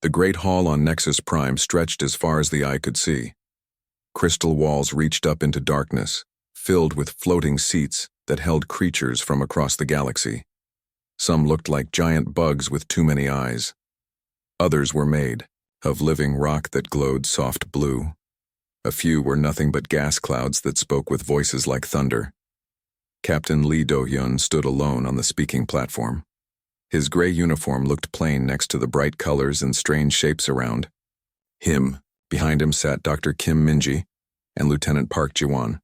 The great hall on Nexus Prime stretched as far as the eye could see. Crystal walls reached up into darkness, filled with floating seats that held creatures from across the galaxy. Some looked like giant bugs with too many eyes. Others were made of living rock that glowed soft blue. A few were nothing but gas clouds that spoke with voices like thunder. Captain Lee Do-hyun stood alone on the speaking platform. His gray uniform looked plain next to the bright colors and strange shapes around him. Behind him sat Dr. Kim Min-ji and Lieutenant Park Ji-won.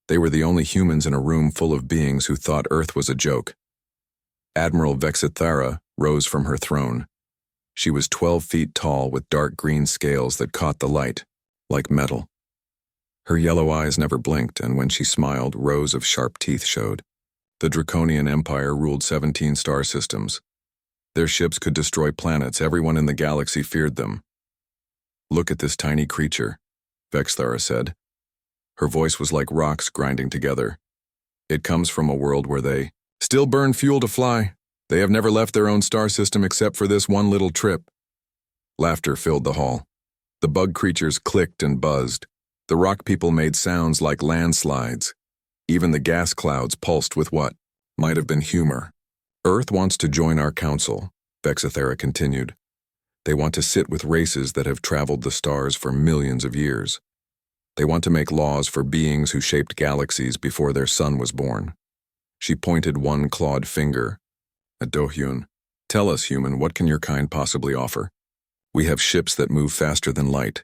They were the only humans in a room full of beings who thought Earth was a joke. Admiral Vexithara rose from her throne. She was 12 feet tall with dark green scales that caught the light, like metal. Her yellow eyes never blinked, and when she smiled, rows of sharp teeth showed. The Draconian Empire ruled 17 star systems. Their ships could destroy planets. Everyone in the galaxy feared them. "Look at this tiny creature," Vexithara said. Her voice was like rocks grinding together. "It comes from a world where they still burn fuel to fly. They have never left their own star system except for this one little trip." Laughter filled the hall. The bug creatures clicked and buzzed. The rock people made sounds like landslides. Even the gas clouds pulsed with what might have been humor. "Earth wants to join our council," Vexithara continued. "They want to sit with races that have traveled the stars for millions of years. They want to make laws for beings who shaped galaxies before their sun was born." She pointed one clawed finger at Do-hyun. "Tell us, human, what can your kind possibly offer? We have ships that move faster than light.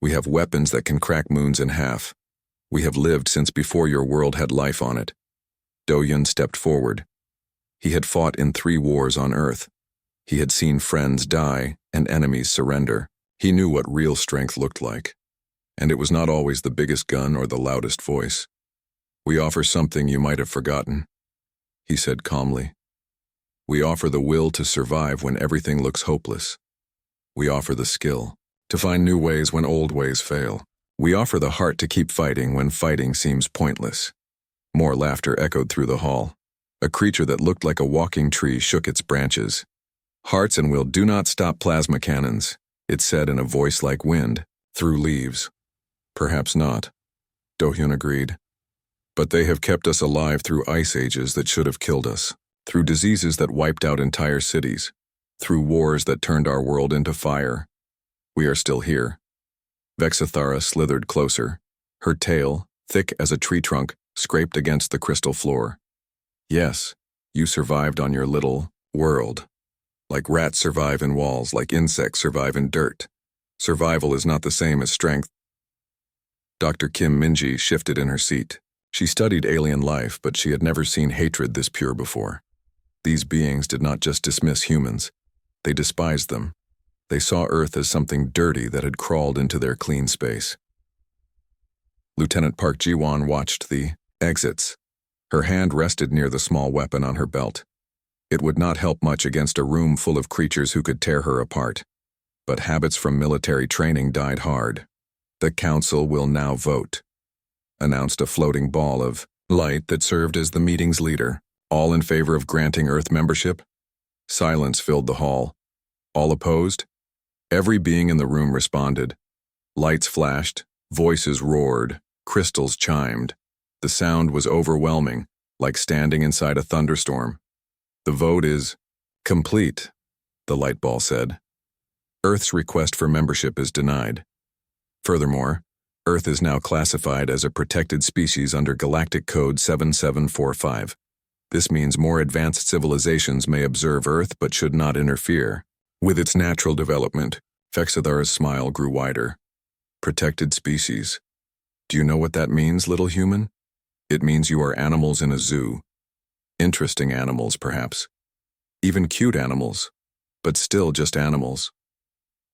We have weapons that can crack moons in half. We have lived since before your world had life on it." Do-hyun stepped forward. He had fought in 3 wars on Earth. He had seen friends die and enemies surrender. He knew what real strength looked like. And it was not always the biggest gun or the loudest voice. "We offer something you might have forgotten," he said calmly. "We offer the will to survive when everything looks hopeless. We offer the skill to find new ways when old ways fail. We offer the heart to keep fighting when fighting seems pointless." More laughter echoed through the hall. A creature that looked like a walking tree shook its branches. "Hearts and will do not stop plasma cannons," it said in a voice like wind, through leaves. "Perhaps not," Do-hyun agreed. "But they have kept us alive through ice ages that should have killed us, through diseases that wiped out entire cities, through wars that turned our world into fire. We are still here." Vexithara slithered closer. Her tail, thick as a tree trunk, scraped against the crystal floor. "Yes, you survived on your little world. Like rats survive in walls, like insects survive in dirt. Survival is not the same as strength." Dr. Kim Min-ji shifted in her seat. She studied alien life, but she had never seen hatred this pure before. These beings did not just dismiss humans. They despised them. They saw Earth as something dirty that had crawled into their clean space. Lieutenant Park Ji-won watched the exits. Her hand rested near the small weapon on her belt. It would not help much against a room full of creatures who could tear her apart. But habits from military training died hard. "The council will now vote," announced a floating ball of light that served as the meeting's leader. "All in favor of granting Earth membership?" Silence filled the hall. "All opposed?" Every being in the room responded. Lights flashed, voices roared, crystals chimed. The sound was overwhelming, like standing inside a thunderstorm. "The vote is complete," the light ball said. "Earth's request for membership is denied. Furthermore, Earth is now classified as a protected species under Galactic Code 7745. This means more advanced civilizations may observe Earth but should not interfere with its natural development." Vexithara's smile grew wider. "Protected species. Do you know what that means, little human? It means you are animals in a zoo. Interesting animals, perhaps. Even cute animals, but still just animals."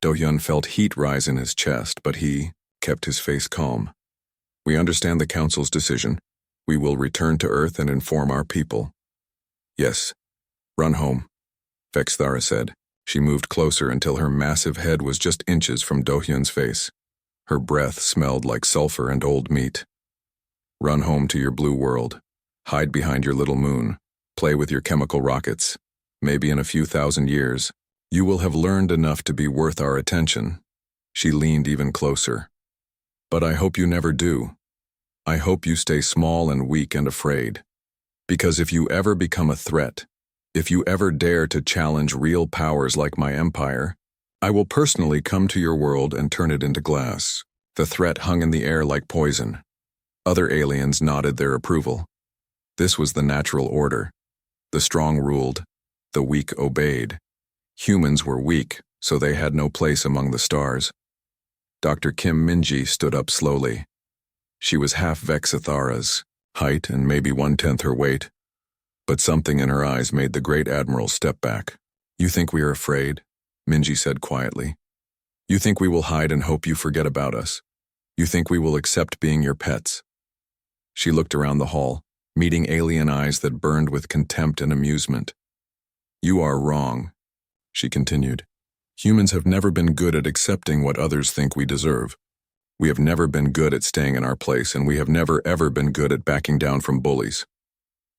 Do-hyun felt heat rise in his chest, but he kept his face calm. "We understand the council's decision. We will return to Earth and inform our people." "Yes, run home," Vexithara said. She moved closer until her massive head was just inches from Do-hyun's face. Her breath smelled like sulfur and old meat. "Run home to your blue world. Hide behind your little moon. Play with your chemical rockets. Maybe in a few thousand years, You will have learned enough to be worth our attention." She leaned even closer. "But I hope you never do. I hope you stay small and weak and afraid. Because if you ever become a threat, if you ever dare to challenge real powers like my empire, I will personally come to your world and turn it into glass." The threat hung in the air like poison. Other aliens nodded their approval. This was the natural order. The strong ruled, the weak obeyed. Humans were weak, so they had no place among the stars. Dr. Kim Minji stood up slowly. She was half Vexithara's height and maybe 1/10 her weight, but something in her eyes made the great admiral step back. "You think we are afraid?" Minji said quietly. "You think we will hide and hope you forget about us? You think we will accept being your pets?" She looked around the hall, meeting alien eyes that burned with contempt and amusement. "You are wrong," she continued. "Humans have never been good at accepting what others think we deserve. We have never been good at staying in our place, and we have never ever been good at backing down from bullies."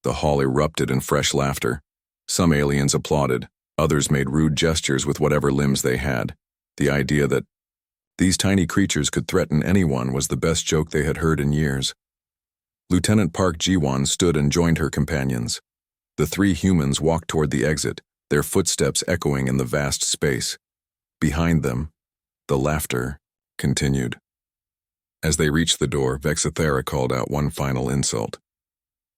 The hall erupted in fresh laughter. Some aliens applauded, others made rude gestures with whatever limbs they had. The idea that these tiny creatures could threaten anyone was the best joke they had heard in years. Lieutenant Park Ji-won stood and joined her companions. The three humans walked toward the exit, their footsteps echoing in the vast space. Behind them, the laughter continued. As they reached the door, Vexithara called out one final insult.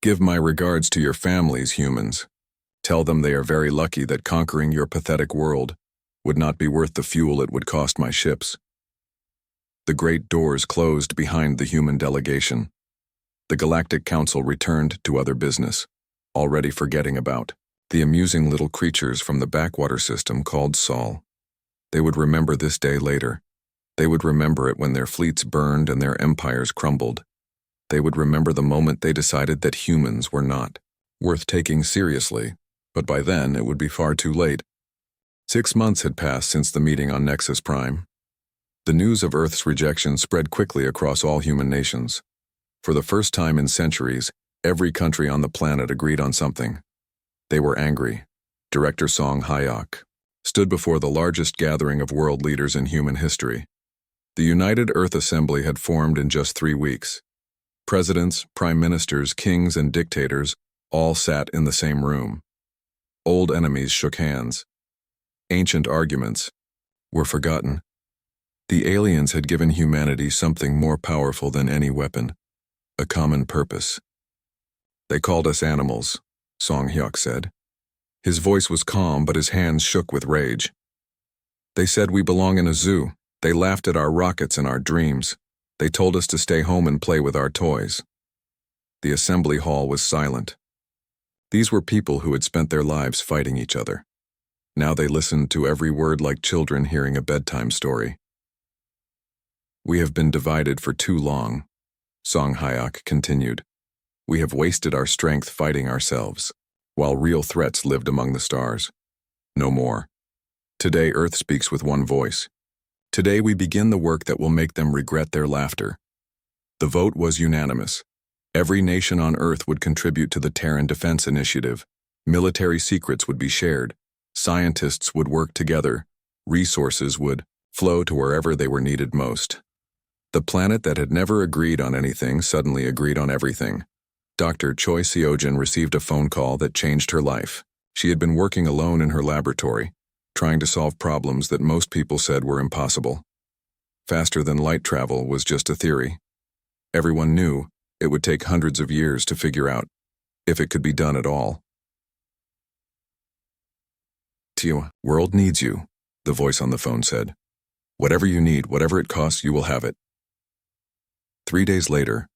"Give my regards to your families, humans. Tell them they are very lucky that conquering your pathetic world would not be worth the fuel it would cost my ships." The great doors closed behind the human delegation. The Galactic Council returned to other business, already forgetting about the amusing little creatures from the backwater system called Sol. They would remember this day later. They would remember it when their fleets burned and their empires crumbled. They would remember the moment they decided that humans were not worth taking seriously, but by then it would be far too late. 6 months had passed since the meeting on Nexus Prime. The news of Earth's rejection spread quickly across all human nations. For the first time in centuries, every country on the planet agreed on something. They were angry. Director Song Hyok stood before the largest gathering of world leaders in human history. The United Earth Assembly had formed in just 3 weeks. Presidents, prime ministers, kings, and dictators all sat in the same room. Old enemies shook hands. Ancient arguments were forgotten. The aliens had given humanity something more powerful than any weapon, a common purpose. "They called us animals," Song Hyuk said. His voice was calm, but his hands shook with rage. "They said we belong in a zoo. They laughed at our rockets and our dreams. They told us to stay home and play with our toys." The assembly hall was silent. These were people who had spent their lives fighting each other. Now they listened to every word like children hearing a bedtime story. "We have been divided for too long," Song Hyok continued. "We have wasted our strength fighting ourselves, while real threats lived among the stars. No more. Today Earth speaks with one voice. Today we begin the work that will make them regret their laughter." The vote was unanimous. Every nation on Earth would contribute to the Terran Defense Initiative. Military secrets would be shared. Scientists would work together. Resources would flow to wherever they were needed most. The planet that had never agreed on anything suddenly agreed on everything. Dr. Choi Seojin received a phone call that changed her life. She had been working alone in her laboratory, trying to solve problems that most people said were impossible. Faster than light travel was just a theory. Everyone knew it would take hundreds of years to figure out if it could be done at all. "Tio, world needs you," the voice on the phone said. "Whatever you need, whatever it costs, you will have it." 3 days later,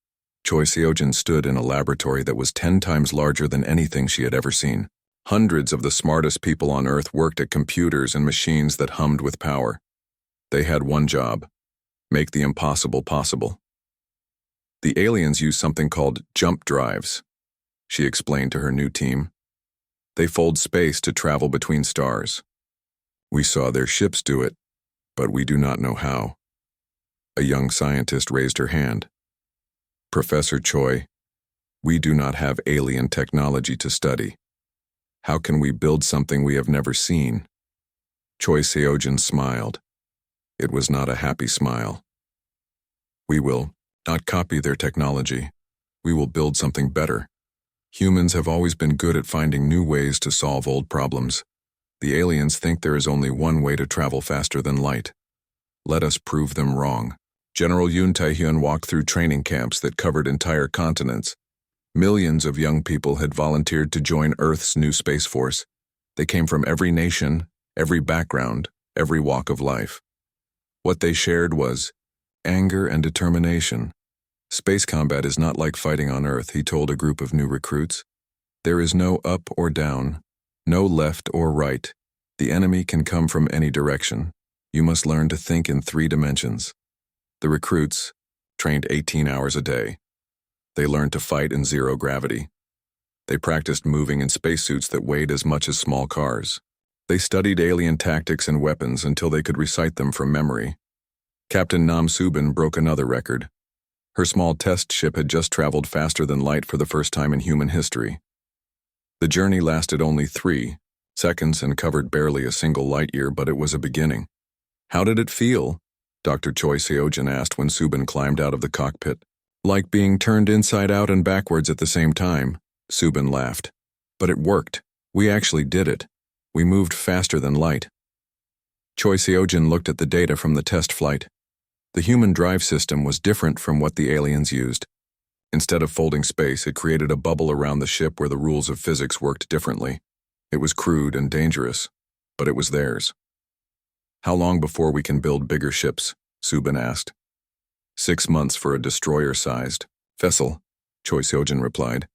Choi Seojin stood in a laboratory that was 10 times larger than anything she had ever seen. Hundreds of the smartest people on Earth worked at computers and machines that hummed with power. They had one job: make the impossible possible. The aliens used something called jump drives, she explained to her new team. They fold space to travel between stars. We saw their ships do it, but we do not know how. A young scientist raised her hand. "Professor Choi, we do not have alien technology to study. How can we build something we have never seen?" Choi Seojin smiled. It was not a happy smile. We will not copy their technology. We will build something better. Humans have always been good at finding new ways to solve old problems. The aliens think there is only one way to travel faster than light. Let us prove them wrong. General Yoon Tae-hyun walked through training camps that covered entire continents. Millions of young people had volunteered to join Earth's new Space Force. They came from every nation, every background, every walk of life. What they shared was anger and determination. Space combat is not like fighting on Earth, he told a group of new recruits. There is no up or down, no left or right. The enemy can come from any direction. You must learn to think in 3 dimensions. The recruits trained 18 hours a day. They learned to fight in zero gravity. They practiced moving in spacesuits that weighed as much as small cars. They studied alien tactics and weapons until they could recite them from memory. Captain Nam Subin broke another record. Her small test ship had just traveled faster than light for the first time in human history. The journey lasted only 3 seconds and covered barely a single light year, but it was a beginning. How did it feel? Dr. Choi Seojin asked when Subin climbed out of the cockpit. Like being turned inside out and backwards at the same time, Subin laughed. But it worked. We actually did it. We moved faster than light. Choi Seojin looked at the data from the test flight. The human drive system was different from what the aliens used. Instead of folding space, it created a bubble around the ship where the rules of physics worked differently. It was crude and dangerous, but it was theirs. How long before we can build bigger ships? Subin asked. 6 months for a destroyer-sized vessel, Choi Seojin replied.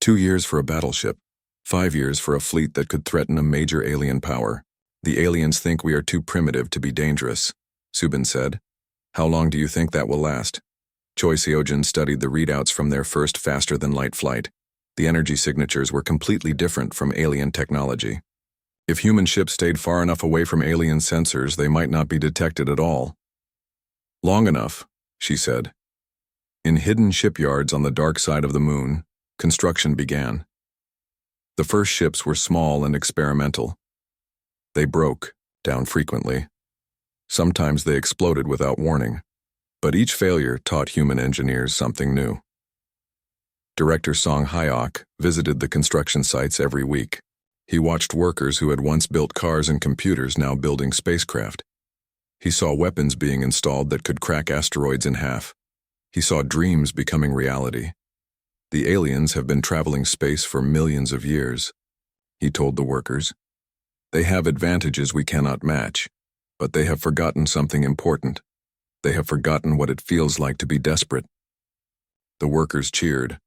2 years for a battleship. 5 years for a fleet that could threaten a major alien power. The aliens think we are too primitive to be dangerous, Subin said. How long do you think that will last? Choi Seojin studied the readouts from their first faster-than-light flight. The energy signatures were completely different from alien technology. If human ships stayed far enough away from alien sensors, they might not be detected at all. Long enough, she said. In hidden shipyards on the dark side of the moon, construction began. The first ships were small and experimental. They broke down frequently. Sometimes they exploded without warning, but each failure taught human engineers something new. Director Song Hyok visited the construction sites every week. He watched workers who had once built cars and computers now building spacecraft. He saw weapons being installed that could crack asteroids in half. He saw dreams becoming reality. The aliens have been traveling space for millions of years, he told the workers. They have advantages we cannot match, but they have forgotten something important. They have forgotten what it feels like to be desperate. The workers cheered.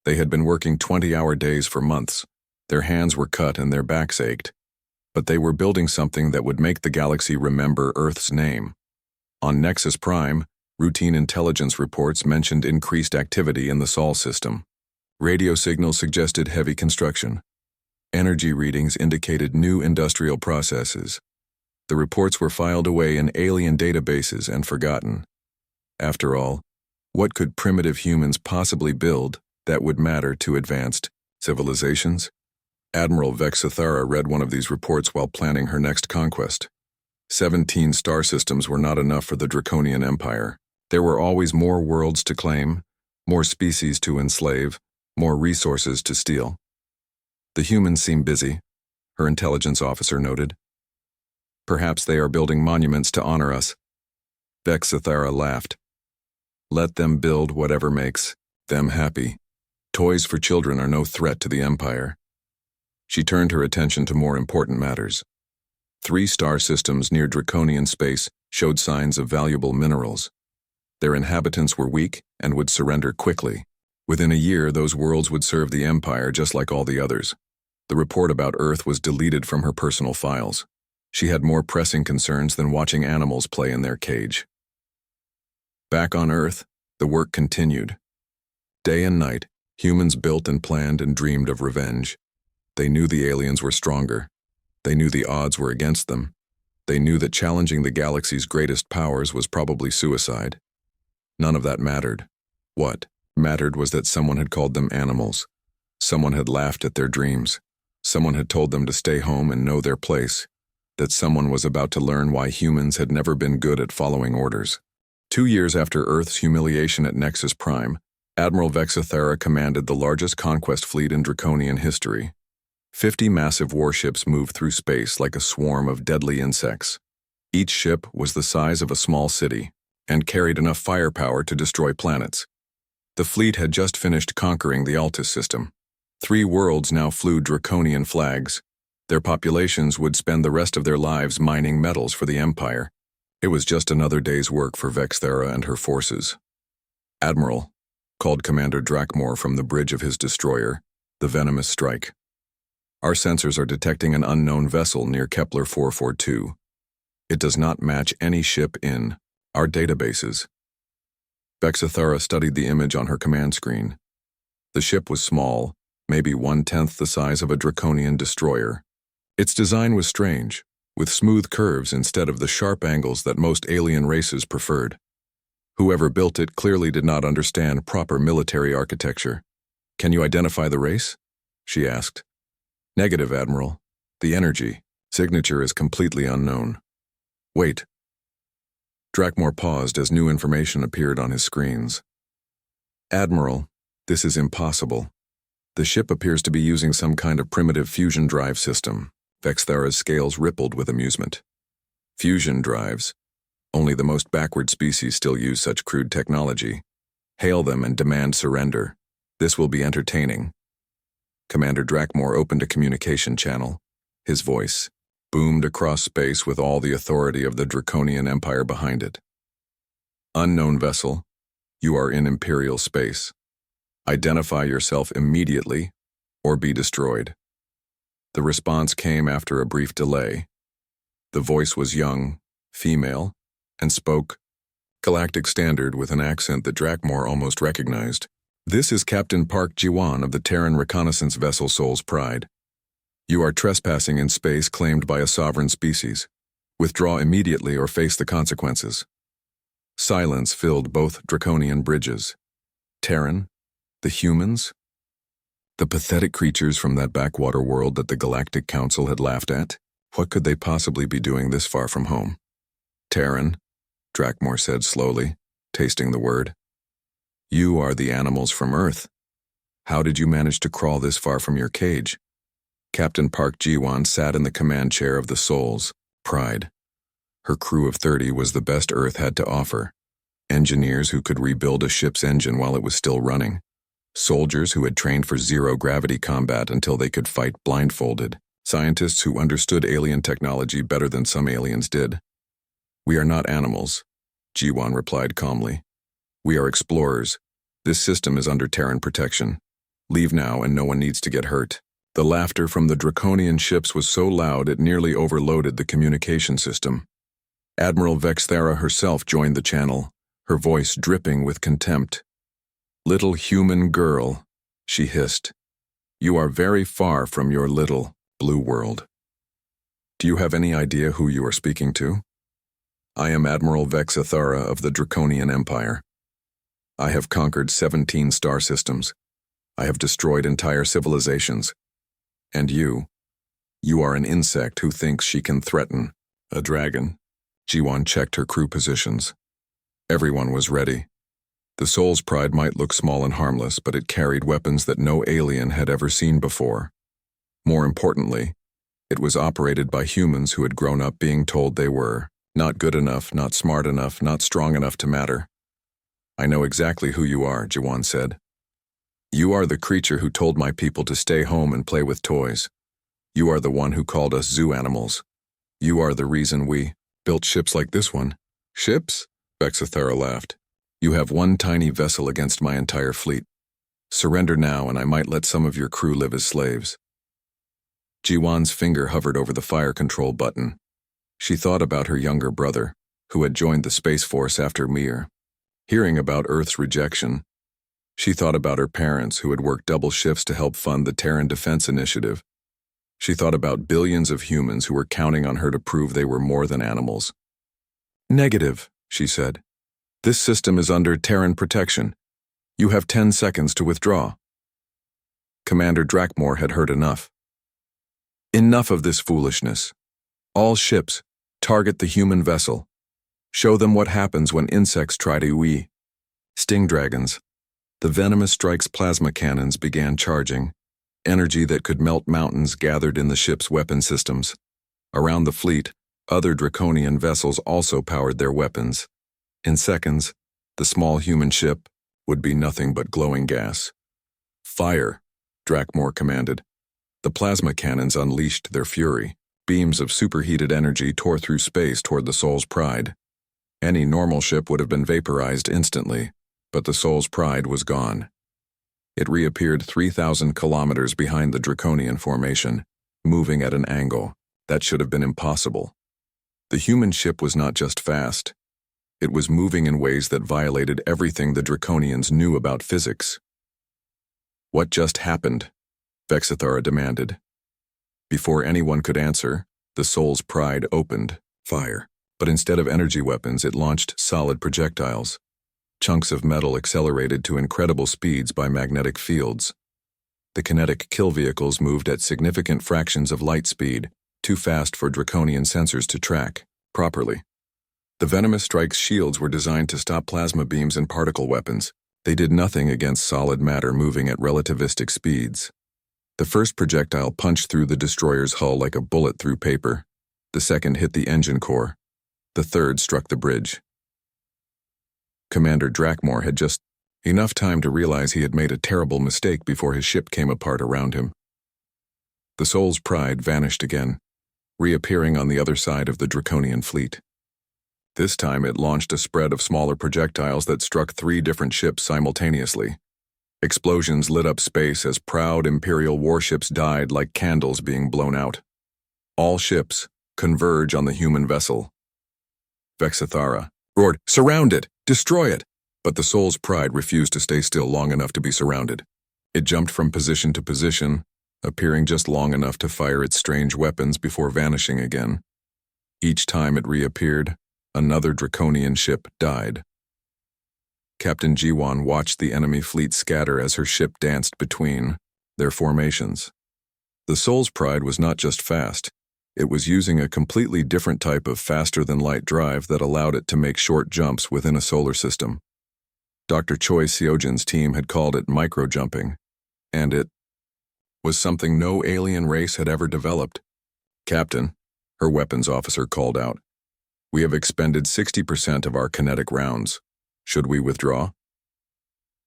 They had been working 20-hour days for months. Their hands were cut and their backs ached. But they were building something that would make the galaxy remember Earth's name. On Nexus Prime, routine intelligence reports mentioned increased activity in the Sol system. Radio signals suggested heavy construction. Energy readings indicated new industrial processes. The reports were filed away in alien databases and forgotten. After all, what could primitive humans possibly build that would matter to advanced civilizations? Admiral Vexathara read one of these reports while planning her next conquest. 17 star systems were not enough for the Draconian Empire. There were always more worlds to claim, more species to enslave, more resources to steal. The humans seem busy, her intelligence officer noted. Perhaps they are building monuments to honor us. Vexathara laughed. Let them build whatever makes them happy. Toys for children are no threat to the Empire. She turned her attention to more important matters. 3 star systems near Draconian space showed signs of valuable minerals. Their inhabitants were weak and would surrender quickly. Within a year, those worlds would serve the Empire just like all the others. The report about Earth was deleted from her personal files. She had more pressing concerns than watching animals play in their cage. Back on Earth, the work continued. Day and night, humans built and planned and dreamed of revenge. They knew the aliens were stronger. They knew the odds were against them. They knew that challenging the galaxy's greatest powers was probably suicide. None of that mattered. What mattered was that someone had called them animals. Someone had laughed at their dreams. Someone had told them to stay home and know their place. that someone was about to learn why humans had never been good at following orders. 2 years after Earth's humiliation at Nexus Prime, Admiral Vexathera commanded the largest conquest fleet in Draconian history. 50 massive warships moved through space like a swarm of deadly insects. Each ship was the size of a small city and carried enough firepower to destroy planets. The fleet had just finished conquering the Altus system. 3 worlds now flew Draconian flags. Their populations would spend the rest of their lives mining metals for the Empire. It was just another day's work for Vexthera and her forces. "Admiral," called Commander Dracmore from the bridge of his destroyer, the Venomous Strike. "Our sensors are detecting an unknown vessel near Kepler 442. It does not match any ship in our databases." Vexathera studied the image on her command screen. The ship was small, maybe 1/10 the size of a Draconian destroyer. Its design was strange, with smooth curves instead of the sharp angles that most alien races preferred. Whoever built it clearly did not understand proper military architecture. "Can you identify the race?" she asked. "Negative, Admiral. The energy signature is completely unknown." "Wait." Dracmore paused as new information appeared on his screens. "Admiral, this is impossible. The ship appears to be using some kind of primitive fusion drive system." Vexthera's scales rippled with amusement. "Fusion drives? Only the most backward species still use such crude technology. Hail them and demand surrender. This will be entertaining." Commander Dracmore opened a communication channel. His voice boomed across space with all the authority of the Draconian Empire behind it. "Unknown vessel, you are in Imperial space. Identify yourself immediately or be destroyed." The response came after a brief delay. The voice was young, female, and spoke Galactic Standard with an accent that Dracmore almost recognized. "This is Captain Park Jiwan of the Terran reconnaissance vessel Soul's Pride. You are trespassing in space claimed by a sovereign species. Withdraw immediately or face the consequences." Silence filled both Draconian bridges. Terran? The humans? The pathetic creatures from that backwater world that the Galactic Council had laughed at? What could they possibly be doing this far from home? "Terran," Dracmore said slowly, tasting the word. "You are the animals from Earth. How did you manage to crawl this far from your cage?" Captain Park Jiwan sat in the command chair of the Soul's Pride. Her crew of 30 was the best Earth had to offer. Engineers who could rebuild a ship's engine while it was still running. Soldiers who had trained for zero-gravity combat until they could fight blindfolded. Scientists who understood alien technology better than some aliens did. "We are not animals," Jiwan replied calmly. "We are explorers. This system is under Terran protection. Leave now and no one needs to get hurt." The laughter from the Draconian ships was so loud it nearly overloaded the communication system. Admiral Vexthera herself joined the channel, her voice dripping with contempt. "Little human girl," she hissed. "You are very far from your little blue world. Do you have any idea who you are speaking to? I am Admiral Vexathera of the Draconian Empire. I have conquered 17 star systems. I have destroyed entire civilizations. And you are an insect who thinks she can threaten a dragon." Jiwan checked her crew positions. Everyone was ready. The Soul's Pride might look small and harmless, but it carried weapons that no alien had ever seen before. More importantly, it was operated by humans who had grown up being told they were not good enough, not smart enough, not strong enough to matter. "I know exactly who you are," Jiwan said. "You are the creature who told my people to stay home and play with toys. You are the one who called us zoo animals. You are the reason we built ships like this one." "Ships?" Vexathera laughed. "You have one tiny vessel against my entire fleet. Surrender now and I might let some of your crew live as slaves." Jiwan's finger hovered over the fire control button. She thought about her younger brother, who had joined the Space Force after Mir. Hearing about Earth's rejection, she thought about her parents who had worked double shifts to help fund the Terran Defense Initiative. She thought about billions of humans who were counting on her to prove they were more than animals. "Negative," she said. "This system is under Terran protection. You have 10 seconds to withdraw." Commander Dracmore had heard enough. "Enough of this foolishness. All ships, target the human vessel. Show them what happens when insects try to eat. Sting dragons. The venomous strike's plasma cannons began charging. Energy that could melt mountains gathered in the ship's weapon systems. Around the fleet, other Draconian vessels also powered their weapons. In seconds, the small human ship would be nothing but glowing gas. Fire, Drakmor commanded. The plasma cannons unleashed their fury. Beams of superheated energy tore through space toward the Soul's Pride. Any normal ship would have been vaporized instantly, but the Soul's Pride was gone. It reappeared 3,000 kilometers behind the Draconian formation, moving at an angle that should have been impossible. The human ship was not just fast. It was moving in ways that violated everything the Draconians knew about physics. What just happened? Vexithara demanded. Before anyone could answer, the Soul's Pride opened fire. But instead of energy weapons, it launched solid projectiles. Chunks of metal accelerated to incredible speeds by magnetic fields. The kinetic kill vehicles moved at significant fractions of light speed, too fast for Draconian sensors to track properly. The venomous strike's shields were designed to stop plasma beams and particle weapons. They did nothing against solid matter moving at relativistic speeds. The first projectile punched through the destroyer's hull like a bullet through paper. The second hit the engine core. The third struck the bridge. Commander Drakmor had just enough time to realize he had made a terrible mistake before his ship came apart around him. The Soul's Pride vanished again, reappearing on the other side of the Draconian fleet. This time it launched a spread of smaller projectiles that struck 3 different ships simultaneously. Explosions lit up space as proud Imperial warships died like candles being blown out. All ships converge on the human vessel. Vexithara roared, "Surround it! Destroy it!" But the Soul's Pride refused to stay still long enough to be surrounded. It jumped from position to position, appearing just long enough to fire its strange weapons before vanishing again. Each time it reappeared, another Draconian ship died. Captain Jiwan watched the enemy fleet scatter as her ship danced between their formations. The Soul's Pride was not just fast. It was using a completely different type of faster-than-light drive that allowed it to make short jumps within a solar system. Dr. Choi Seojin's team had called it micro-jumping, and it was something no alien race had ever developed. "Captain," her weapons officer called out, "we have expended 60% of our kinetic rounds. Should we withdraw?"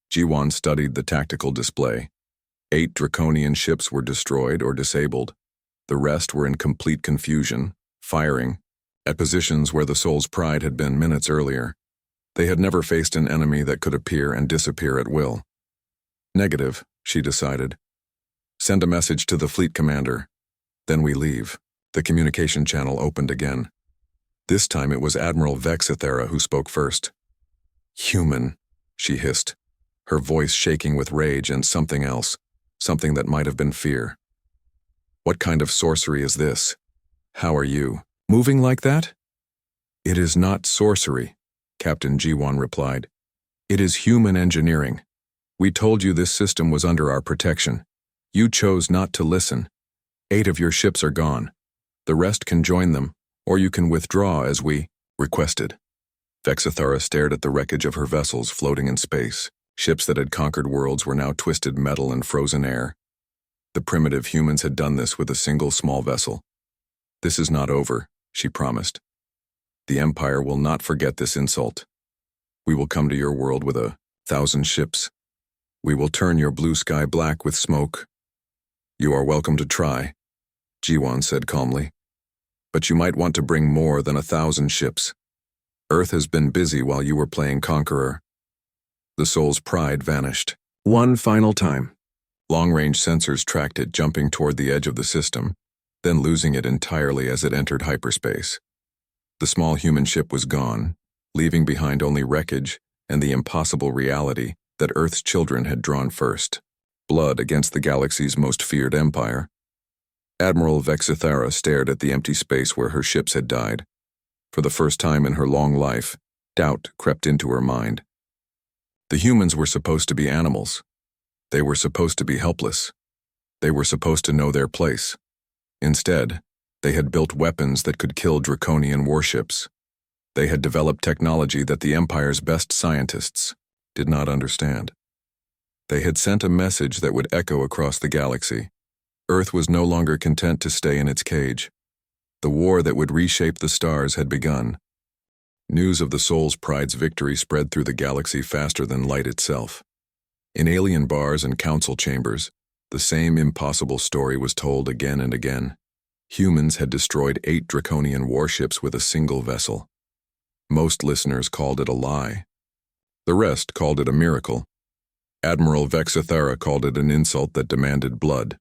Jiwan studied the tactical display. 8 Draconian ships were destroyed or disabled. The rest were in complete confusion, firing, at positions where the Soul's Pride had been minutes earlier. They had never faced an enemy that could appear and disappear at will. "Negative," she decided. "Send a message to the fleet commander. Then we leave." The communication channel opened again. This time it was Admiral Vexithara who spoke first. "Human," she hissed, her voice shaking with rage and something else, something that might have been fear. "What kind of sorcery is this? How are you moving like that?" "It is not sorcery," Captain Jiwan replied. "It is human engineering. We told you this system was under our protection. You chose not to listen. 8 of your ships are gone. The rest can join them, or you can withdraw as we requested." Vexithara stared at the wreckage of her vessels floating in space. Ships that had conquered worlds were now twisted metal and frozen air. The primitive humans had done this with a single small vessel. "This is not over," she promised. "The Empire will not forget this insult. We will come to your world with 1,000 ships. We will turn your blue sky black with smoke. You are welcome to try," Jiwan said calmly. "But you might want to bring more than 1,000 ships. Earth has been busy while you were playing conqueror." The Soul's Pride vanished. One final time. Long-range sensors tracked it jumping toward the edge of the system, then losing it entirely as it entered hyperspace. The small human ship was gone, leaving behind only wreckage and the impossible reality that Earth's children had drawn first. Blood against the galaxy's most feared empire. Admiral Vexithara stared at the empty space where her ships had died. For the first time in her long life, doubt crept into her mind. The humans were supposed to be animals. They were supposed to be helpless. They were supposed to know their place. Instead, They had built weapons that could kill Draconian warships. They had developed technology that the Empire's best scientists did not understand. They had sent a message that would echo across the galaxy. Earth was no longer content to stay in its cage. The war that would reshape the stars had begun. News of the Soul's Pride's victory spread through the galaxy faster than light itself. In alien bars and council chambers, the same impossible story was told again and again. Humans had destroyed 8 Draconian warships with a single vessel. Most listeners called it a lie. The rest called it a miracle. Admiral Vexithara called it an insult that demanded blood.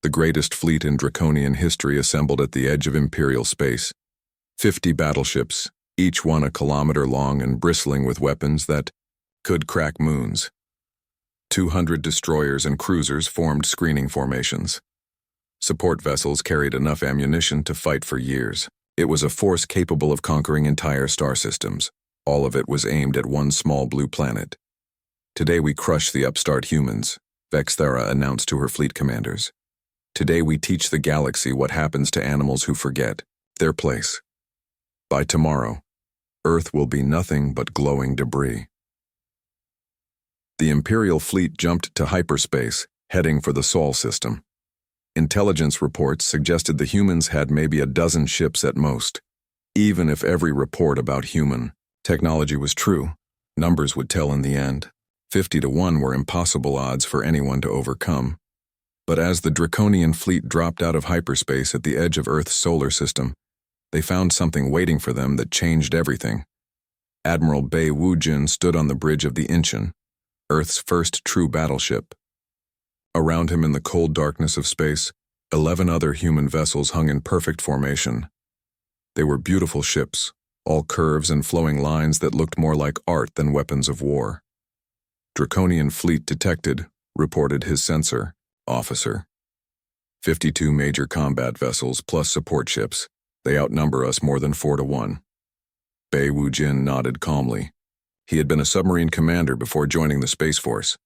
The greatest fleet in Draconian history assembled at the edge of Imperial space. 50 battleships, each one a kilometer long and bristling with weapons that could crack moons. 200 destroyers and cruisers formed screening formations. Support vessels carried enough ammunition to fight for years. It was a force capable of conquering entire star systems. All of it was aimed at one small blue planet. Today we crush the upstart humans, Vexithara announced to her fleet commanders. Today we teach the galaxy what happens to animals who forget their place. By tomorrow, Earth will be nothing but glowing debris. The Imperial fleet jumped to hyperspace, heading for the Sol system. Intelligence reports suggested the humans had maybe a dozen ships at most. Even if every report about human technology was true, numbers would tell in the end. 50 to 1 were impossible odds for anyone to overcome. But as the Draconian fleet dropped out of hyperspace at the edge of Earth's solar system, they found something waiting for them that changed everything. Admiral Bei Wujin stood on the bridge of the Incheon, Earth's first true battleship. Around him in the cold darkness of space, 11 other human vessels hung in perfect formation. They were beautiful ships, all curves and flowing lines that looked more like art than weapons of war. Draconian fleet detected, reported his sensor, officer. 52 major combat vessels plus support ships. They outnumber us more than 4 to 1. Bei Wujin nodded calmly. He had been a submarine commander before joining the Space Force.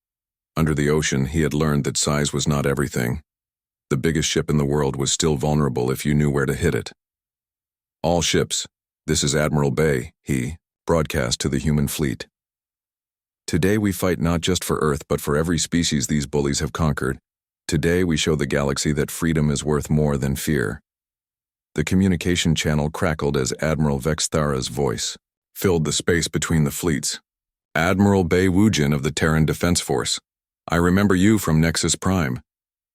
Under the ocean, he had learned that size was not everything. The biggest ship in the world was still vulnerable if you knew where to hit it. All ships, this is Admiral Bei, he broadcast to the human fleet. Today we fight not just for Earth but for every species these bullies have conquered. Today we show the galaxy that freedom is worth more than fear. The communication channel crackled as Admiral Vexithara's voice filled the space between the fleets. Admiral Bei Wujin of the Terran Defense Force. I remember you from Nexus Prime.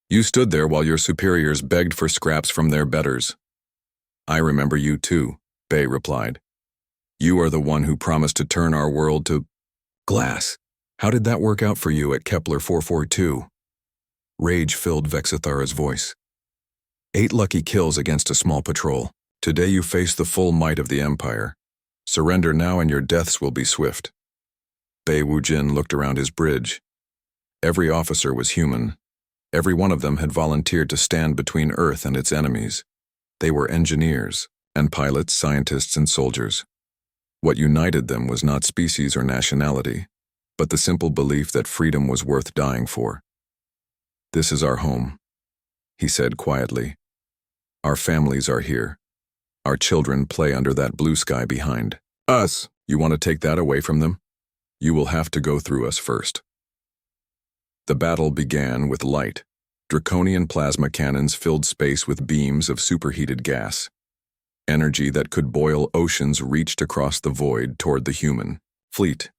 You stood there while your superiors begged for scraps from their betters. I remember you too, Bei replied. You are the one who promised to turn our world to glass. How did that work out for you at Kepler 442? Rage filled Vexithara's voice. 8 lucky kills against a small patrol. Today you face the full might of the Empire. Surrender now and your deaths will be swift. Bei Wujin looked around his bridge. Every officer was human. Every one of them had volunteered to stand between Earth and its enemies. They were engineers, and pilots, scientists, and soldiers. What united them was not species or nationality, but the simple belief that freedom was worth dying for. This is our home, he said quietly. Our families are here. Our children play under that blue sky behind us. You want to take that away from them? You will have to go through us first. The battle began with light. Draconian plasma cannons filled space with beams of superheated gas. Energy that could boil oceans reached across the void toward the human fleet.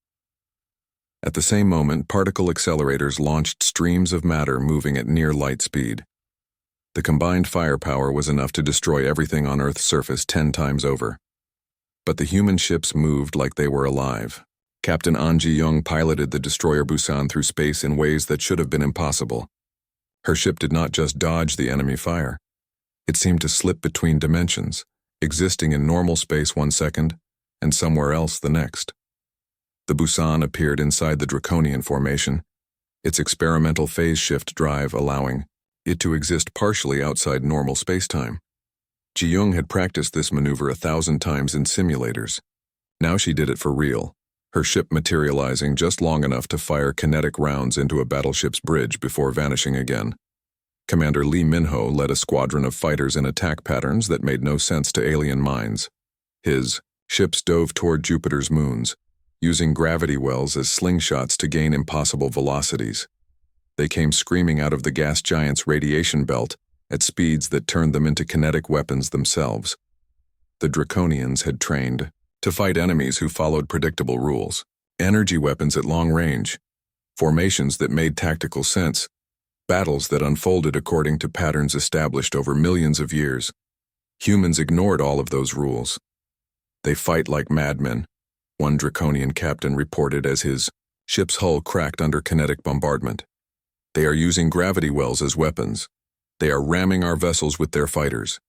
At the same moment, particle accelerators launched streams of matter moving at near light speed. The combined firepower was enough to destroy everything on Earth's surface 10 times over. But the human ships moved like they were alive. Captain An Ji-young piloted the destroyer Busan through space in ways that should have been impossible. Her ship did not just dodge the enemy fire. It seemed to slip between dimensions, existing in normal space 1 second and somewhere else the next. The Busan appeared inside the Draconian formation, its experimental phase shift drive allowing it to exist partially outside normal spacetime. Ji-young had practiced this maneuver 1,000 times in simulators. Now she did it for real, her ship materializing just long enough to fire kinetic rounds into a battleship's bridge before vanishing again. Commander Lee Minho led a squadron of fighters in attack patterns that made no sense to alien minds. His ships dove toward Jupiter's moons, using gravity wells as slingshots to gain impossible velocities. They came screaming out of the gas giant's radiation belt at speeds that turned them into kinetic weapons themselves. The Draconians had trained to fight enemies who followed predictable rules. Energy weapons at long range, formations that made tactical sense, battles that unfolded according to patterns established over millions of years. Humans ignored all of those rules. They fight like madmen, one Draconian captain reported as his ship's hull cracked under kinetic bombardment. They are using gravity wells as weapons. They are ramming our vessels with their fighters.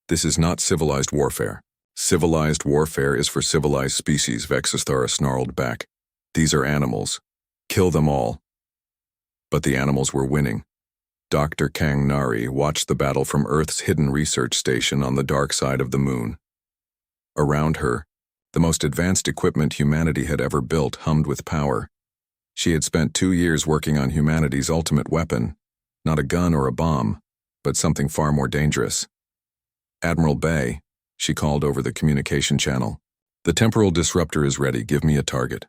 This is not civilized warfare. Civilized warfare is for civilized species, Vexithara snarled back. These are animals. Kill them all. But the animals were winning. Dr. Kang Nari watched the battle from Earth's hidden research station on the dark side of the moon. Around her, the most advanced equipment humanity had ever built hummed with power. She had spent 2 years working on humanity's ultimate weapon, not a gun or a bomb, but something far more dangerous. Admiral Bay, she called over the communication channel. The temporal disruptor is ready, give me a target.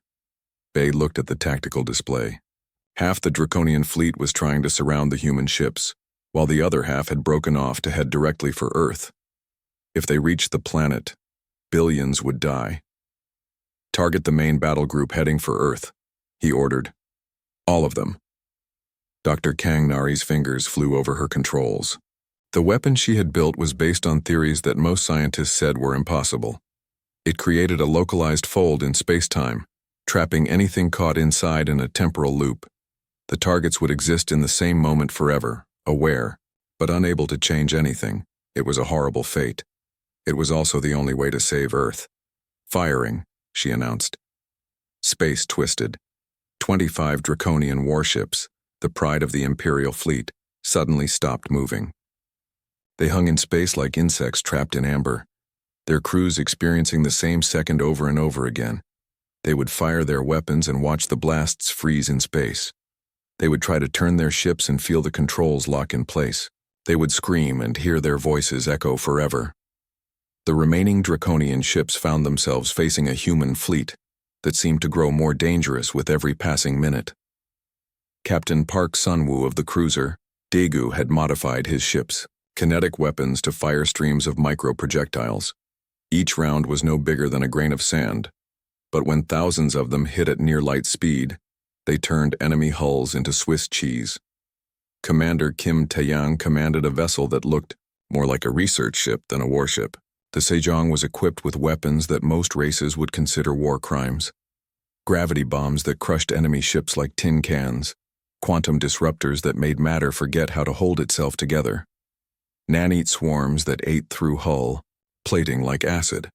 Bay looked at the tactical display. Half the Draconian fleet was trying to surround the human ships, while the other half had broken off to head directly for Earth. If they reached the planet, billions would die. Target the main battle group heading for Earth, he ordered. All of them. Dr. Kang Nari's fingers flew over her controls. The weapon she had built was based on theories that most scientists said were impossible. It created a localized fold in space-time, trapping anything caught inside in a temporal loop. The targets would exist in the same moment forever, aware, but unable to change anything. It was a horrible fate. It was also the only way to save Earth. Firing, she announced. Space twisted. 25 Draconian warships, the pride of the Imperial fleet, suddenly stopped moving. They hung in space like insects trapped in amber, their crews experiencing the same second over and over again. They would fire their weapons and watch the blasts freeze in space. They would try to turn their ships and feel the controls lock in place. They would scream and hear their voices echo forever. The remaining Draconian ships found themselves facing a human fleet that seemed to grow more dangerous with every passing minute. Captain Park Sunwoo of the cruiser, Daegu, had modified his ships, kinetic weapons, to fire streams of micro-projectiles. Each round was no bigger than a grain of sand, but when thousands of them hit at near-light speed, they turned enemy hulls into Swiss cheese. Commander Kim Taeyang commanded a vessel that looked more like a research ship than a warship. The Sejong was equipped with weapons that most races would consider war crimes. Gravity bombs that crushed enemy ships like tin cans, quantum disruptors that made matter forget how to hold itself together, nanite swarms that ate through hull, plating like acid.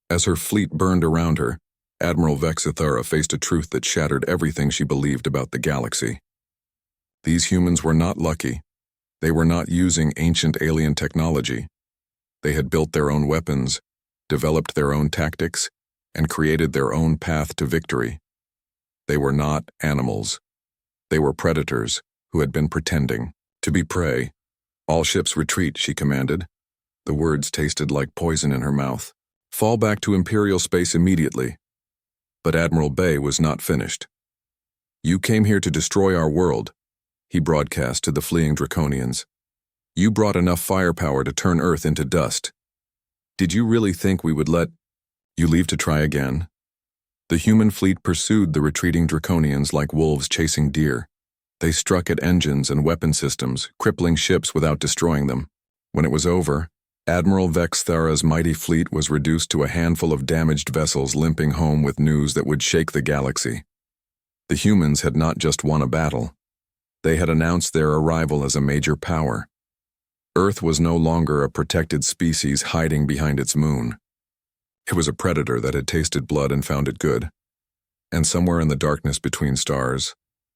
As her fleet burned around her, Admiral Vexithara faced a truth that shattered everything she believed about the galaxy. These humans were not lucky. They were not using ancient alien technology. They had built their own weapons, developed their own tactics, and created their own path to victory. They were not animals. They were predators who had been pretending to be prey. All ships retreat, she commanded. The words tasted like poison in her mouth. Fall back to Imperial space immediately. But Admiral Bay was not finished. You came here to destroy our world, he broadcast to the fleeing Draconians. You brought enough firepower to turn Earth into dust. Did you really think we would let you leave to try again? The human fleet pursued the retreating Draconians like wolves chasing deer. They struck at engines and weapon systems, crippling ships without destroying them. When it was over, Admiral Vexthara's mighty fleet was reduced to a handful of damaged vessels limping home with news that would shake the galaxy. The humans had not just won a battle. They had announced their arrival as a major power. Earth was no longer a protected species hiding behind its moon. It was a predator that had tasted blood and found it good. And somewhere in the darkness between stars,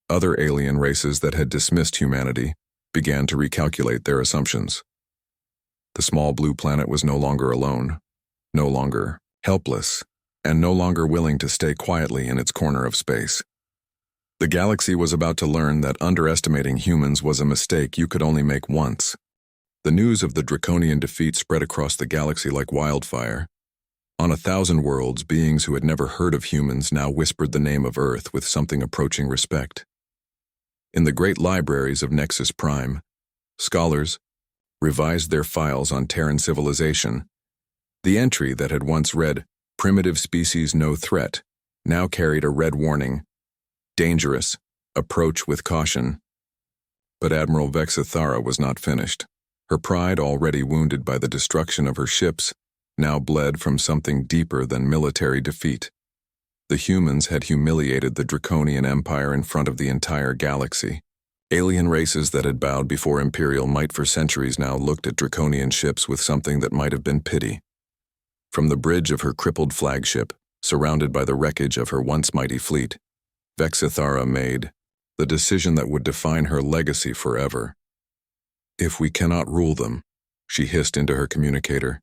other alien races that had dismissed humanity began to recalculate their assumptions. The small blue planet was no longer alone, no longer helpless, and no longer willing to stay quietly in its corner of space. The galaxy was about to learn that underestimating humans was a mistake you could only make once. The news of the Draconian defeat spread across the galaxy like wildfire. On 1,000 worlds, beings who had never heard of humans now whispered the name of Earth with something approaching respect. In the great libraries of Nexus Prime, scholars revised their files on Terran civilization. The entry that had once read, "Primitive species no threat," now carried a red warning, "Dangerous, approach with caution." But Admiral Vexithara was not finished. Her pride, already wounded by the destruction of her ships, now bled from something deeper than military defeat. The humans had humiliated the Draconian Empire in front of the entire galaxy. Alien races that had bowed before imperial might for centuries now looked at Draconian ships with something that might have been pity. From the bridge of her crippled flagship, surrounded by the wreckage of her once mighty fleet, Vexithara made the decision that would define her legacy forever. "If we cannot rule them," she hissed into her communicator,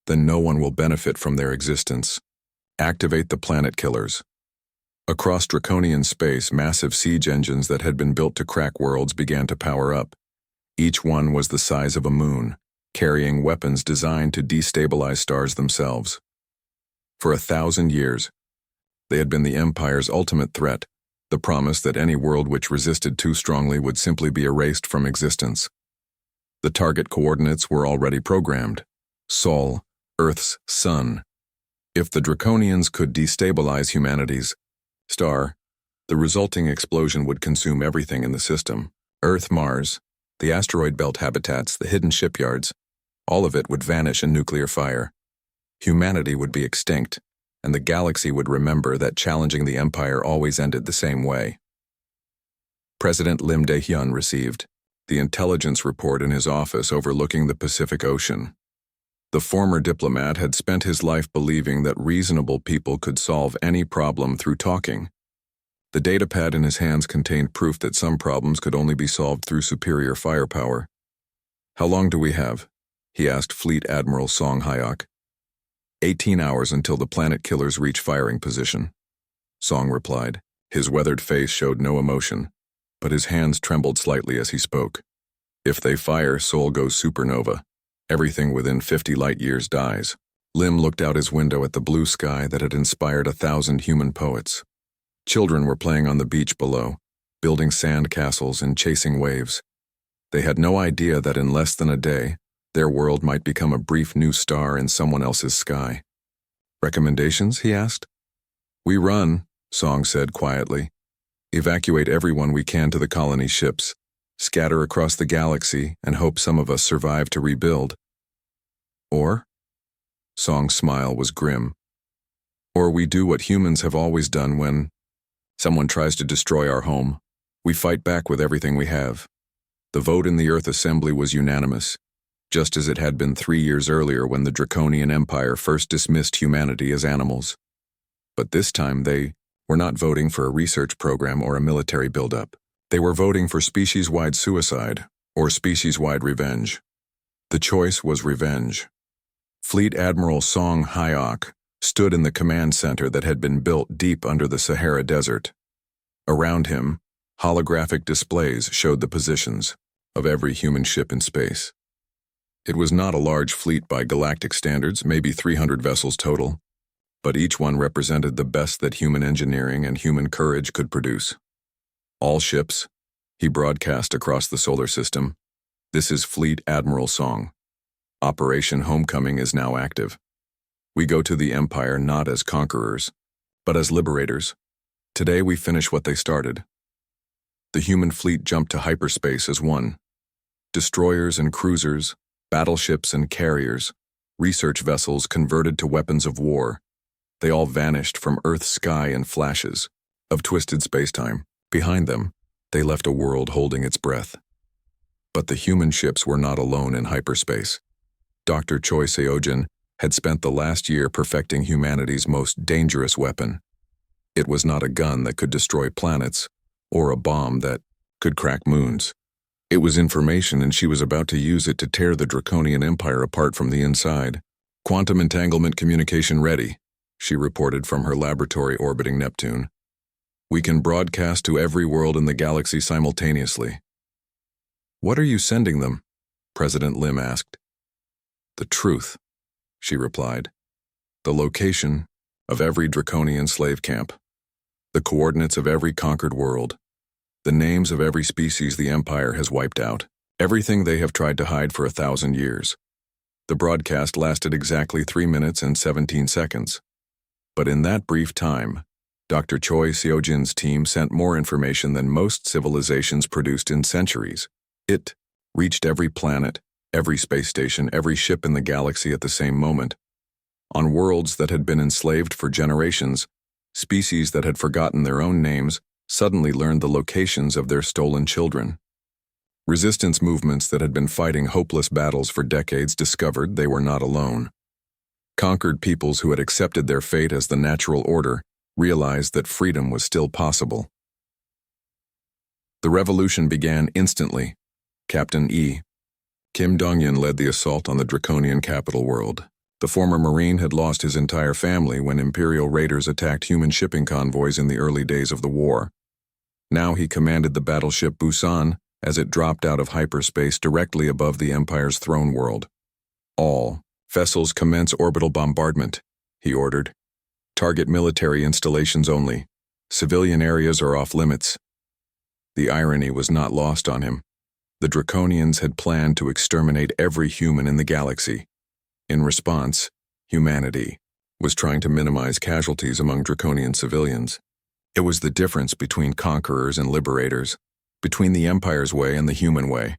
"then no one will benefit from their existence. Activate the planet killers." Across Draconian space, massive siege engines that had been built to crack worlds began to power up. Each one was the size of a moon, carrying weapons designed to destabilize stars themselves. For 1,000 years, they had been the Empire's ultimate threat, the promise that any world which resisted too strongly would simply be erased from existence. The target coordinates were already programmed: Sol, Earth's sun. If the Draconians could destabilize humanity's star, the resulting explosion would consume everything in the system: Earth, Mars, the asteroid belt habitats, the hidden shipyards. All of it would vanish in nuclear fire. Humanity would be extinct, and the galaxy would remember that challenging the Empire always ended the same way. President Lim Dae-hyun received the intelligence report in his office overlooking the Pacific Ocean. The former diplomat had spent his life believing that reasonable people could solve any problem through talking. The datapad in his hands contained proof that some problems could only be solved through superior firepower. "How long do we have?" he asked Fleet Admiral Song Hyok. 18 hours until the planet killers reach firing position," Song replied. His weathered face showed no emotion, but his hands trembled slightly as he spoke. "If they fire, Sol goes supernova. Everything within 50 light-years dies." Lim looked out his window at the blue sky that had inspired 1,000 human poets. Children were playing on the beach below, building sand castles and chasing waves. They had no idea that in less than a day, their world might become a brief new star in someone else's sky. "Recommendations?" he asked. "We run," Song said quietly. "Evacuate everyone we can to the colony ships, scatter across the galaxy, and hope some of us survive to rebuild." "Or?" Song's smile was grim. "Or we do what humans have always done when someone tries to destroy our home. We fight back with everything we have." The vote in the Earth Assembly was unanimous, just as it had been 3 years earlier when the Draconian Empire first dismissed humanity as animals. But this time they were not voting for a research program or a military buildup. They were voting for species-wide suicide or species-wide revenge. The choice was revenge. Fleet Admiral Song Hyok stood in the command center that had been built deep under the Sahara Desert. Around him, holographic displays showed the positions of every human ship in space. It was not a large fleet by galactic standards, maybe 300 vessels total, but each one represented the best that human engineering and human courage could produce. "All ships," he broadcast across the solar system, "this is Fleet Admiral Song. Operation Homecoming is now active. We go to the Empire not as conquerors, but as liberators. Today we finish what they started." The human fleet jumped to hyperspace as one. Destroyers and cruisers, battleships and carriers, research vessels converted to weapons of war. They all vanished from Earth's sky in flashes of twisted spacetime. Behind them, they left a world holding its breath. But the human ships were not alone in hyperspace. Dr. Choi Seojin had spent the last year perfecting humanity's most dangerous weapon. It was not a gun that could destroy planets, or a bomb that could crack moons. It was information, and she was about to use it to tear the Draconian Empire apart from the inside. "Quantum entanglement communication ready," she reported from her laboratory orbiting Neptune. We can broadcast to every world in the galaxy simultaneously. What are you sending them? President Lim asked. The truth, she replied. The location of every Draconian slave camp. The coordinates of every conquered world. The names of every species the Empire has wiped out. Everything they have tried to hide for 1,000 years. The broadcast lasted exactly 3 minutes and 17 seconds. But in that brief time, Dr. Choi Seojin's team sent more information than most civilizations produced in centuries. It reached every planet, every space station, every ship in the galaxy at the same moment. On worlds that had been enslaved for generations, species that had forgotten their own names suddenly learned the locations of their stolen children. Resistance movements that had been fighting hopeless battles for decades discovered they were not alone. Conquered peoples who had accepted their fate as the natural order realized that freedom was still possible. The revolution began instantly. Captain E. Kim Dong-yin led the assault on the Draconian capital world. The former Marine had lost his entire family when Imperial raiders attacked human shipping convoys in the early days of the war. Now he commanded the battleship Busan as it dropped out of hyperspace directly above the Empire's throne world. All vessels commence orbital bombardment, he ordered. Target military installations only. Civilian areas are off limits. The irony was not lost on him. The Draconians had planned to exterminate every human in the galaxy. In response, humanity was trying to minimize casualties among Draconian civilians. It was the difference between conquerors and liberators, between the Empire's way and the human way.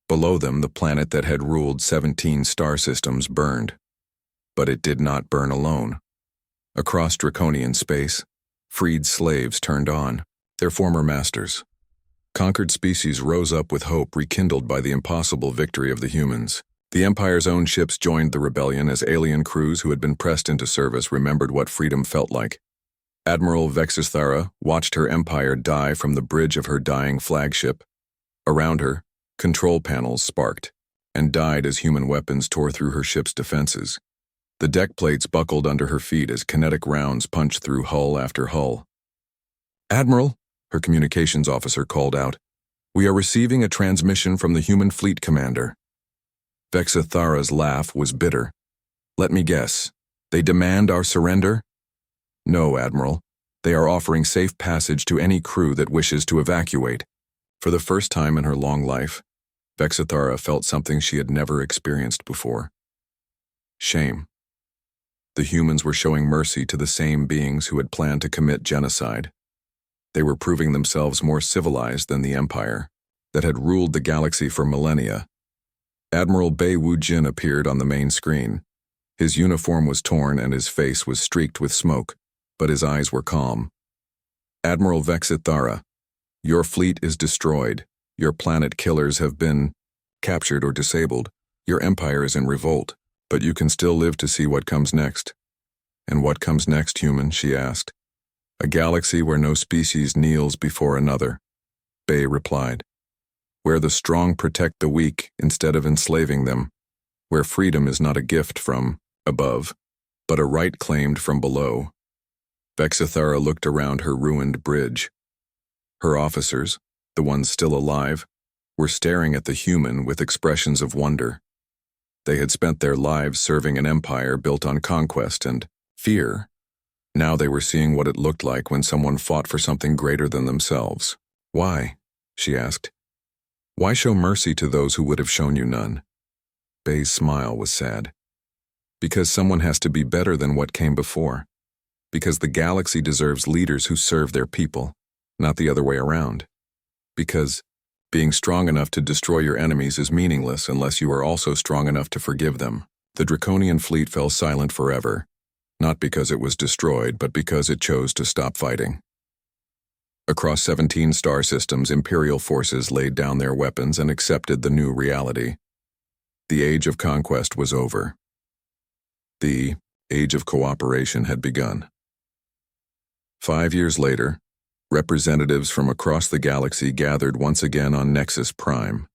Below them, the planet that had ruled 17 star systems burned. But it did not burn alone. Across Draconian space, freed slaves turned on, their former masters. Conquered species rose up with hope rekindled by the impossible victory of the humans. The Empire's own ships joined the rebellion as alien crews who had been pressed into service remembered what freedom felt like. Admiral Vexithara watched her empire die from the bridge of her dying flagship. Around her, control panels sparked and died as human weapons tore through her ship's defenses. The deck plates buckled under her feet as kinetic rounds punched through hull after hull. Admiral, her communications officer called out, we are receiving a transmission from the human fleet commander. Vexithara's laugh was bitter. Let me guess, they demand our surrender? No, Admiral. They are offering safe passage to any crew that wishes to evacuate. For the first time in her long life, Vexithara felt something she had never experienced before. Shame. The humans were showing mercy to the same beings who had planned to commit genocide. They were proving themselves more civilized than the Empire, that had ruled the galaxy for millennia. Admiral Bei Wu-jin appeared on the main screen. His uniform was torn and his face was streaked with smoke, but his eyes were calm. Admiral Vexithara, your fleet is destroyed. Your planet killers have been captured or disabled. Your empire is in revolt, but you can still live to see what comes next. And what comes next, human? She asked. A galaxy where no species kneels before another. Bei replied. Where the strong protect the weak instead of enslaving them. Where freedom is not a gift from above, but a right claimed from below. Vexithara looked around her ruined bridge. Her officers, the ones still alive, were staring at the human with expressions of wonder. They had spent their lives serving an empire built on conquest and fear. Now they were seeing what it looked like when someone fought for something greater than themselves. Why? She asked. Why show mercy to those who would have shown you none? Bei's smile was sad. Because someone has to be better than what came before. Because the galaxy deserves leaders who serve their people, not the other way around. Because being strong enough to destroy your enemies is meaningless unless you are also strong enough to forgive them. The Draconian fleet fell silent forever, not because it was destroyed, but because it chose to stop fighting. Across 17 star systems, Imperial forces laid down their weapons and accepted the new reality. The age of conquest was over. The age of cooperation had begun. 5 years later, representatives from across the galaxy gathered once again on Nexus Prime.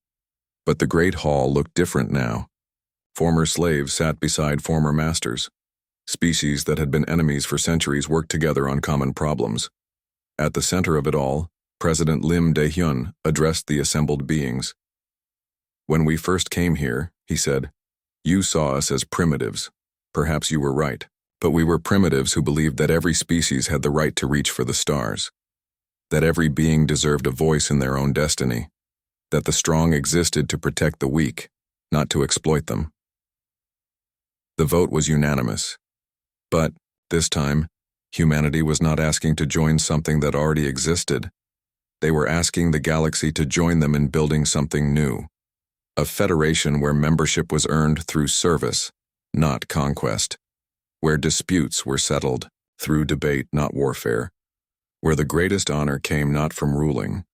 But the Great Hall looked different now. Former slaves sat beside former masters. Species that had been enemies for centuries worked together on common problems. At the center of it all, President Lim Dae-hyun addressed the assembled beings. "When we first came here," he said, "you saw us as primitives. Perhaps you were right, but we were primitives who believed that every species had the right to reach for the stars, that every being deserved a voice in their own destiny, that the strong existed to protect the weak, not to exploit them." The vote was unanimous. But, this time, humanity was not asking to join something that already existed. They were asking the galaxy to join them in building something new. A federation where membership was earned through service, not conquest. Where disputes were settled through debate, not warfare. Where the greatest honor came not from ruling,